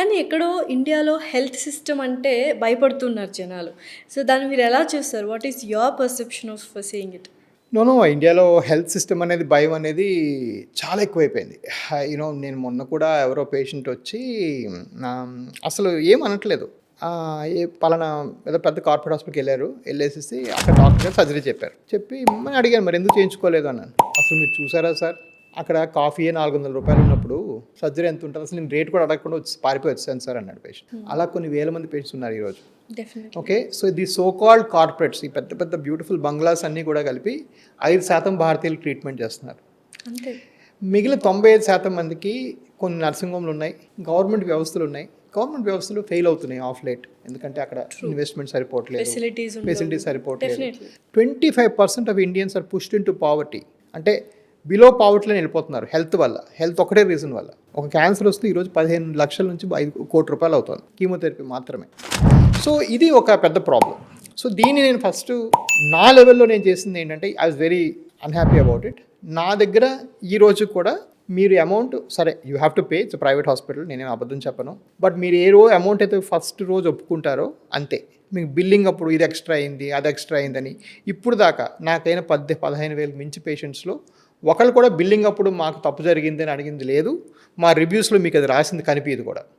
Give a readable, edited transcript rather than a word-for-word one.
కానీ ఎక్కడో ఇండియాలో హెల్త్ సిస్టమ్ అంటే భయపడుతున్నారు జనాలు. సో, దాన్ని మీరు ఎలా చూస్తారు? What is your perception of seeing it? No. ఇండియాలో హెల్త్ సిస్టమ్ అనేది భయం అనేది చాలా ఎక్కువైపోయింది. నేను మొన్న కూడా ఎవరో పేషెంట్ వచ్చి నా అసలు ఏం అనట్లేదు. పలానా ఏదో పెద్ద కార్పొరేట్ హాస్పిటల్‌కి ఎళ్లారు. ఎళ్ళేసేసి అక్కడ డాక్టర్ గారు సర్జరీ చెప్పారు. చెప్పి అడిగాను, మరి ఎందుకు చేయించుకోలేదు అన్నాను. అసలు మీరు చూసారా సార్, అక్కడ కాఫీయే ₹400 ఉన్నప్పుడు సర్జరీ ఎంత ఉంటుంది? అసలు నేను రేట్ కూడా అడగకుండా పారిపోయి వచ్చాను సార్ అన్నాడు పేషెంట్. అలా కొన్ని వేల మంది పేషెంట్స్ ఉన్నారు ఈరోజు. Definitely. Okay. So the so called corporates, ఈ పెద్ద పెద్ద బ్యూటిఫుల్ బంగ్లాస్ అన్నీ కూడా కలిపి 5% భారతీయులు ట్రీట్మెంట్ చేస్తున్నారు. అంతే. మిగిలిన 95% మందికి కొన్ని నర్సింగ్ హోమ్లు ఉన్నాయి, గవర్నమెంట్ వ్యవస్థలు ఉన్నాయి. గవర్నమెంట్ వ్యవస్థలు ఫెయిల్ అవుతున్నాయి ఆఫ్ లేట్. ఎందుకంటే అక్కడ ఇన్వెస్ట్మెంట్ సరిపోవట్లేదు, ఫెసిలిటీస్ సరిపోవట్లేదు. 25% of Indians are pushed into poverty. అంటే బిలో పావర్టీలో వెళ్ళిపోతున్నారు హెల్త్ వల్ల. హెల్త్ ఒకటే రీజన్ వల్ల. ఒక క్యాన్సర్ వస్తే ఈరోజు 15 లక్షల నుంచి 5 కోట్ల రూపాయలు అవుతుంది కీమోథెరపీ మాత్రమే. సో ఇది ఒక పెద్ద ప్రాబ్లం. సో దీన్ని నేను ఫస్ట్ నా లెవెల్లో నేను చేసింది ఏంటంటే, I was very unhappy about it. నా దగ్గర ఈ రోజు కూడా మీరు అమౌంట్ సరే you have to pay, it's private hospital, నేనేం అబద్ధం చెప్పను. బట్ మీరు ఏ రోజు అమౌంట్ అయితే ఫస్ట్ రోజు ఒప్పుకుంటారో అంతే. మీకు బిల్లింగ్ అప్పుడు ఇది ఎక్స్ట్రా అయింది, అది ఎక్స్ట్రా అయిందని ఇప్పుడు దాకా నాకైనా 15,000 మించి పేషెంట్స్లో ఒకళ్ళు కూడా బిల్లింగ్ అప్పుడు మాకు తప్పు జరిగింది అని అడిగింది లేదు. మా రివ్యూస్లో మీకు అది రాసింది కనిపించదు కూడా.